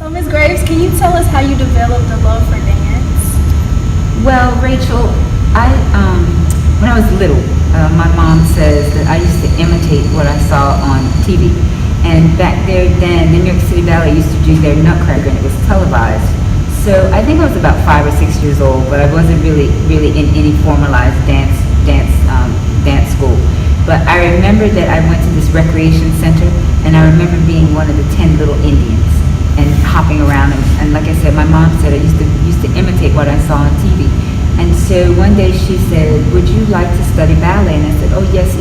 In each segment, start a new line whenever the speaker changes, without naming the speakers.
So Ms. Graves, can you tell us how you developed a love for dance?
Well, Rachel, when I was little, my mom says that I used to imitate what I saw on TV. And back there then, the New York City Ballet used to do their Nutcracker, and it was televised. So I think I was about 5 or 6 years old, but I wasn't really in any formalized dance school. But I remember that I went to this recreation center, and I remember being one of the 10 little Indians and hopping around. And like I said, my mom said I used to imitate what I saw on TV. And so one day she said, "Would you like to study ballet?" And I said, "Oh, yes,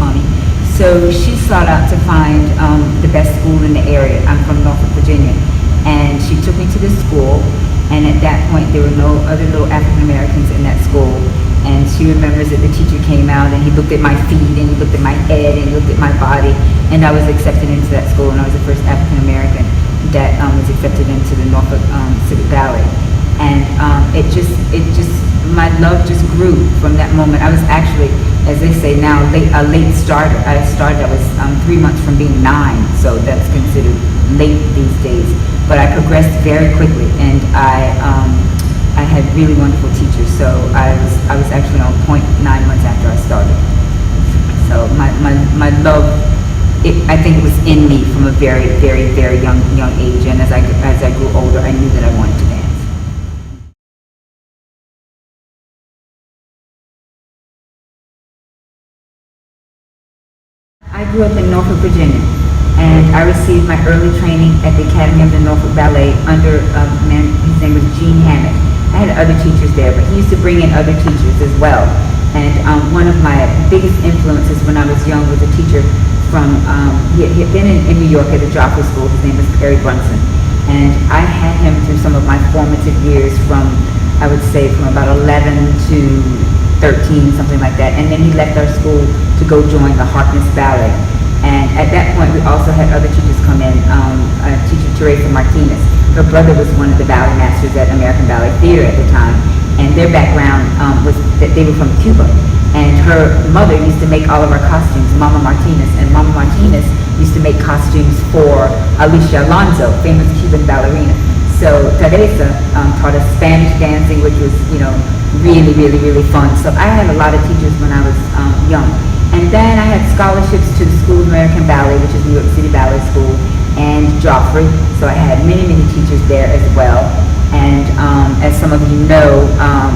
Mommy." So she sought out to find the best school in the area. I'm from Norfolk, Virginia. And she took me to this school. And at that point, there were no other little African Americans in that school. And she remembers that the teacher came out and he looked at my feet and he looked at my head and he looked at my body. And I was accepted into that school, and I was the first African American that was accepted into the Norfolk City Ballet. And my love just grew from that moment. I was actually, as they say now, a late starter. I was 3 months from being 9, so that's considered late these days. But I progressed very quickly, and I had really wonderful teachers. So I was actually on point 9 months after I started. So my love, I think it was in me from a very, very, very young age. And as I grew older, I knew that I wanted to dance. I grew up in Norfolk, Virginia, and I received my early training at the Academy of the Norfolk Ballet under a man, his name was Gene Hammett. I had other teachers there, but he used to bring in other teachers as well. And one of my biggest influences when I was young was a teacher from, he had been in New York at the Joffrey School. His name was Perry Brunson. And I had him through some of my formative years from, I would say, from about 11 to 13, something like that. And then he left our school to go join the Harkness Ballet. And at that point, we also had other teachers come in. Teacher Teresa Martinez. Her brother was one of the ballet masters at American Ballet Theater at the time. And their background was that they were from Cuba. And her mother used to make all of our costumes, Mama Martinez. And Mama Martinez used to make costumes for Alicia Alonso, famous Cuban ballerina. So Teresa taught us Spanish dancing, which was, really, really, really fun. So I had a lot of teachers when I was young. And then I had scholarships to the School of American Ballet, which is New York City Ballet School, and Joffrey. So I had many, many teachers there as well. And as some of you know,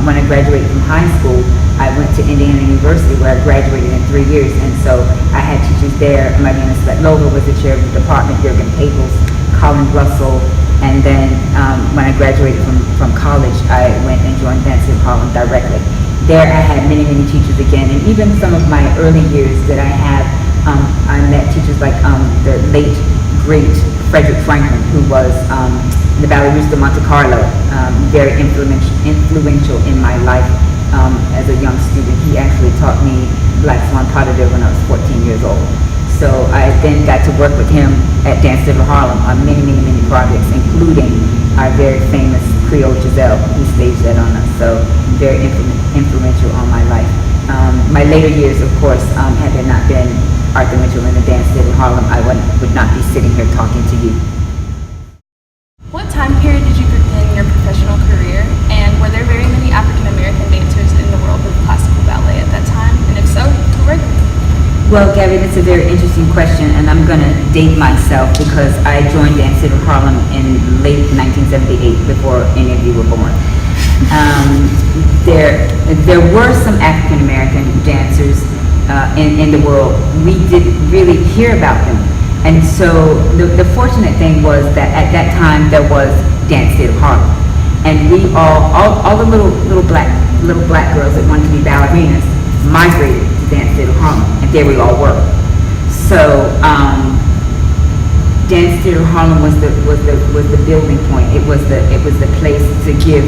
when I graduated from high school, I went to Indiana University, where I graduated in 3 years. And so I had teachers there. Marina Svetlova was the chair of the department, Jürgen Pavels, Colin Russell. And then when I graduated from college, I went and joined Dance Theatre of Harlem directly. There I had many, many teachers again, and even some of my early years that I had, I met teachers like the late, great Frederick Franklin, who was the Ballet de Monte Carlo, very influential in my life as a young student. He actually taught me Black Swan Pas de Deux when I was 14 years old. So I then got to work with him at Dance Theatre of Harlem on many, many, many projects, including our very famous Creole Giselle. He staged that on us, so very influential on my life. My later years, of course, had there not been Arthur Mitchell in the Dance Theatre of Harlem, I would not be sitting here talking to you.
What time period did you begin your professional career, and were there very many African American dancers in the world of classical ballet at that time? And if so, who were they?
Well, Gabby, that's a very interesting question, and I'm going to date myself because I joined Dance Theatre of Harlem in late 1978, before any of you were born. There were some African American dancers in the world. We didn't really hear about them, and so the fortunate thing was that at that time there was Dance Theatre of Harlem, and we all the little black girls that wanted to be ballerinas migrated to Dance Theatre of Harlem, and there we all were. So Dance Theatre of Harlem was the building point. It was the place to give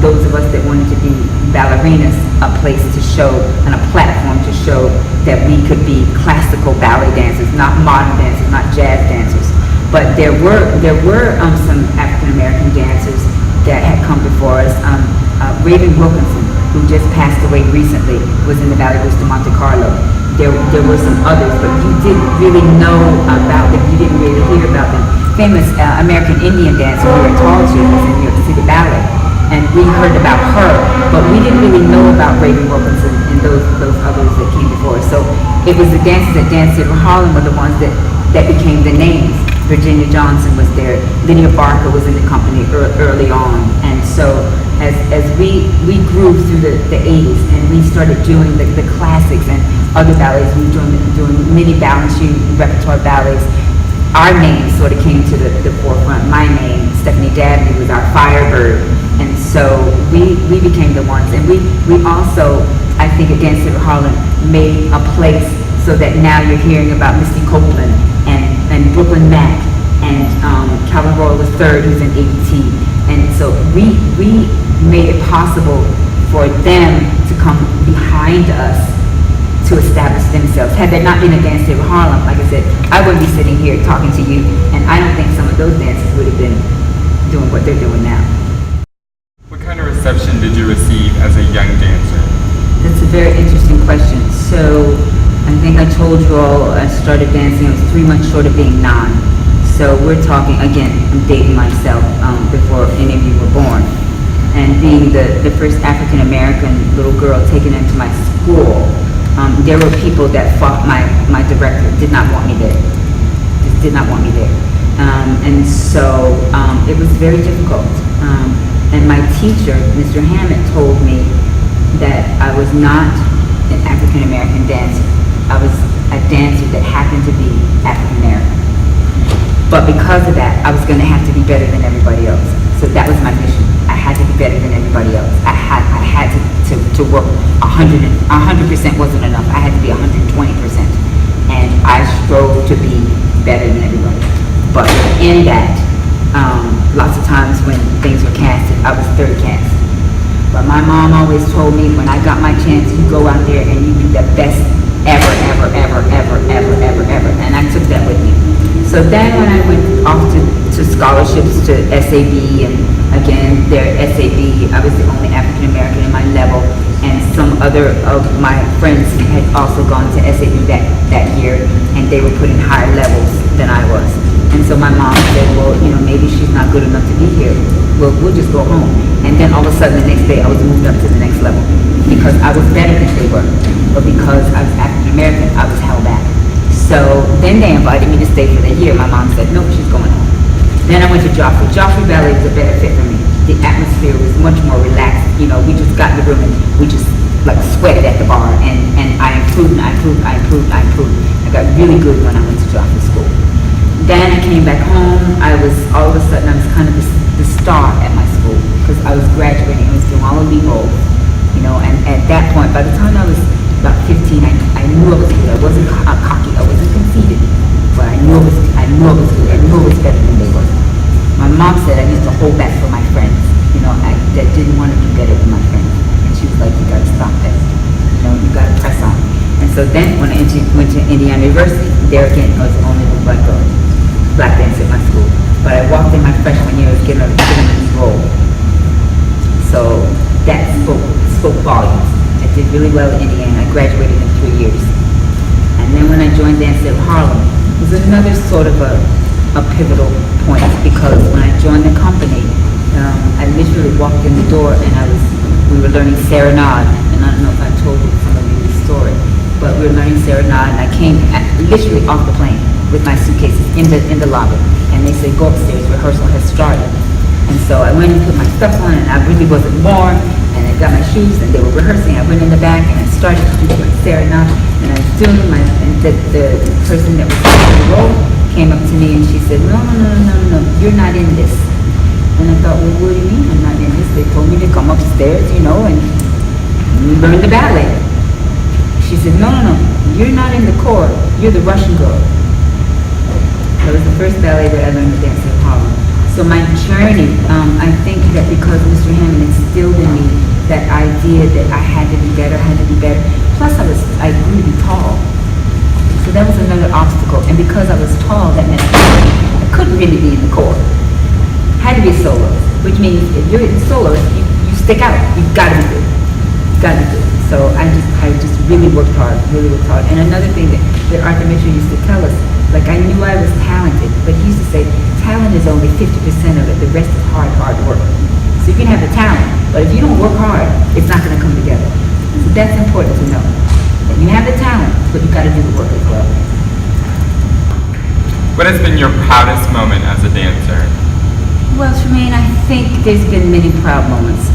those of us that wanted to be ballerinas a place to show and a platform to show that we could be classical ballet dancers, not modern dancers, not jazz dancers. But there were some African American dancers that had come before us. Raven Wilkinson, who just passed away recently, was in the Ballet de Monte Carlo. There were some others, but you didn't really know about them. You didn't really hear about them. famous American Indian dancer here at Tall Chief was in New York City Ballet, and we heard about her, but we didn't really know about Raven Wilkinson and those others that came before us. So it was the dancers at Dance Theatre of Harlem were the ones that became the names. Virginia Johnson was there. Lydia Barker was in the company early on, and so as we grew through the 80s and we started doing the classics and other ballets, we were doing mini balance repertoire ballets. Our name sort of came to the forefront. My name, Stephanie Dabney, was our Firebird, and so we became the ones. And we also, I think, at Dance Theatre of Harlem made a place so that now you're hearing about Misty Copeland and Brooklyn Mack and Calvin Royal III, who's in AET. And so we made it possible for them to come behind us to establish themselves. Had there not been a Dance Theatre of Harlem, like I said, I wouldn't be sitting here talking to you, and I don't think some of those dancers would have been doing what they're doing now.
What kind of reception did you receive as a young dancer?
That's a very interesting question. So I think I told you all I started dancing, I was 3 months short of being 9. So we're talking, again, I'm dating myself before any of you were born. And being the first African-American little girl taken into my school, there were people that fought my director, did not want me there. Just did not want me there. And so it was very difficult. And my teacher, Mr. Hammett, told me that I was not an African-American dancer. I was a dancer that happened to be African-American. But because of that, I was going to have to be better than everybody else. So that was my mission. I had to be better than everybody else. I had to work 100% wasn't enough. I had to be 120%. And I strove to be better than everybody. But in that, lots of times when things were casted, I was third cast. But my mom always told me, when I got my chance, you go out there and you be the best ever. And I took that with me. So then when I went off to scholarships to SAB, and again, there at SAB, I was the only African American in my level, and some other of my friends had also gone to SAB that year, and they were put in higher levels than I was. And so my mom said, well, maybe she's not good enough to be here. Well, we'll just go home. And then all of a sudden, the next day, I was moved up to the next level because I was better than they were. But because I was African American, I was held back. So then they invited me to stay for the year. My mom said, nope, she's going home. Then I went to Joffrey. Joffrey Ballet was a better fit for me. The atmosphere was much more relaxed. We just got in the room and we just sweated at the bar. And I improved. I got really good when I went to Joffrey School. Then I came back home. All of a sudden, I was kind of the star at my school because I was graduating. I was doing all the lead roles, and at that point, by the time I was about 15, I knew I was good. I wasn't cocky. I wasn't conceited, but I knew I was good. I knew it was better than they were. My mom said I used to hold back for my friends, that didn't want to be better than my friends. And she was like, you got to stop that. You got to press on. And so then when I went to Indiana University, there again, I was the only black dancer at my school. But I walked in my freshman year, I was given a lead role. So that spoke volumes. I did really well in Indiana. I graduated in 3 years. And then when I joined Dance Theatre of Harlem, it was another sort of a pivotal point because when I joined the company, I literally walked in the door and we were learning serenade. And I don't know if I told you some of you the story, but we were learning serenade, and I came literally off the plane with my suitcases in the lobby, and they said, go upstairs, rehearsal has started. And so I went and put my stuff on, and I really wasn't warm, and I got my shoes, and they were rehearsing. I went in the back, and I started to do my serenade, and I was doing and the person that was playing the role came up to me, and she said, no, you're not in this. And I thought, well, what do you mean I'm not in this? They told me to come upstairs, and learn the ballet. She said, no, you're not in the corps, you're the Russian girl. That was the first ballet that I learned to dance at Harlem. So my journey, I think that because Mr. Hammond instilled in me that idea that I had to be better. Plus I grew to be tall. So that was another obstacle. And because I was tall, that meant I couldn't really be in the corps. I had to be a soloist, which means if you're a soloist, you stick out. You've got to be good. So I just really worked hard. And another thing that Arthur Mitchell used to tell us, I knew I was talented, but but he used to say, talent is only 50% of it, the rest is hard work. So you can have the talent, but if you don't work hard, it's not going to come together. So that's important to know. That you have the talent, but you got to do the work as well.
What has been your proudest moment as a dancer?
Well, Tremaine, I think there's been many proud moments.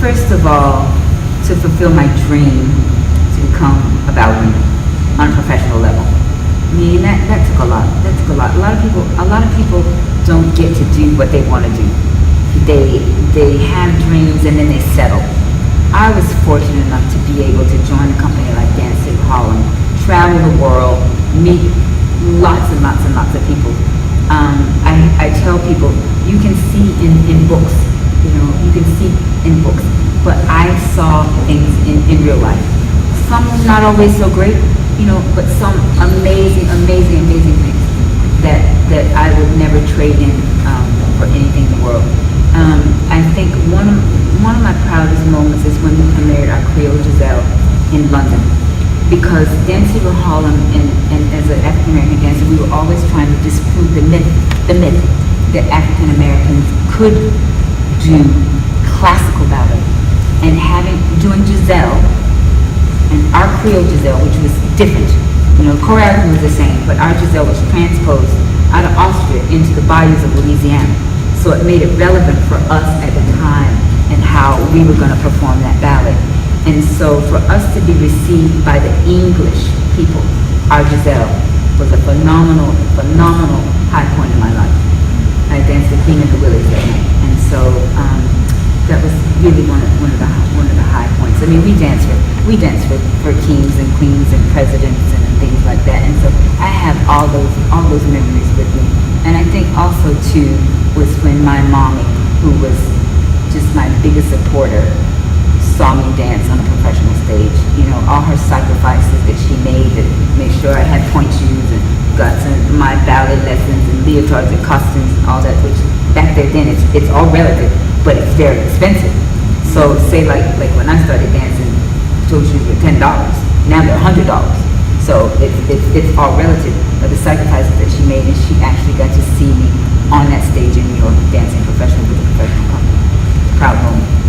First of all, to fulfill my dream to become a ballerina on a professional level. I mean, that took a lot. That took a lot. A lot of people don't get to do what they want to do. They have dreams and then they settle. I was fortunate enough to be able to join a company like Dance Theatre of Harlem, travel the world, meet lots and lots and lots of people. I tell people, you can see in books, you can see in books, but I saw things in real life. Some not always so great, but some amazing things that I would never trade in for anything in the world. I think one of my proudest moments is when we premiered our Creole Giselle in London. Because Dance Theatre of Harlem and as an African American dancer, we were always trying to disprove the myth that African Americans could do classical ballet. And doing Giselle, and our Creole Giselle, which was different, choreography was the same, but our Giselle was transposed out of Austria into the bayous of Louisiana. So it made it relevant for us at the time and how we were going to perform that ballet. And so for us to be received by the English people, our Giselle was a phenomenal high point in my life. I danced the Queen of the Willies that night, and so that was really one of the high points. I mean, we danced for kings and queens and presidents and things like that, and so I have all those memories with me. And I think also too was when my mommy, who was just my biggest supporter, saw me dance on a professional stage. All her sacrifices that she made to make sure I had point shoes and got to my ballet lessons and leotards and costumes and all that, which back then it's all relative, but it's very expensive. So say like when I started dancing, toe shoes were $10. Now they're $100. So it's all relative, but the sacrifices that she made, and she actually got to see me on that stage in New York dancing professionally with a professional company. Proud moment.